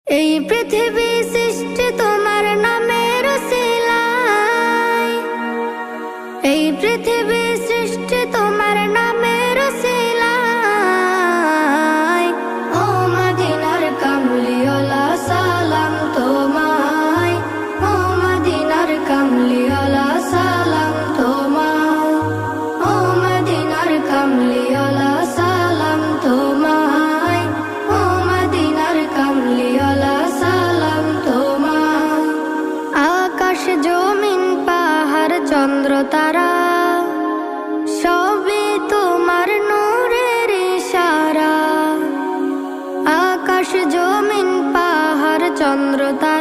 এই পৃথিবী সৃষ্টি তোমার নামের উসিলায়, এই পৃথিবী সৃষ্টি তোমার নামের উসিলায়। ও মদিনার কামলিওয়ালা সালাম তোমায়, ও মদিনার কামলিওয়ালা সালাম তোমায়, ও মদিনার কামলিওয়ালা সালাম তোমায়, ও মদিনার কামলিওয়ালা সালাম তোমায়। আকাশ জমিন পাহাড় চন্দ্র তারা সবই তোমার নূরের ইশারা। আকাশ জমিন পাহাড় চন্দ্র তারা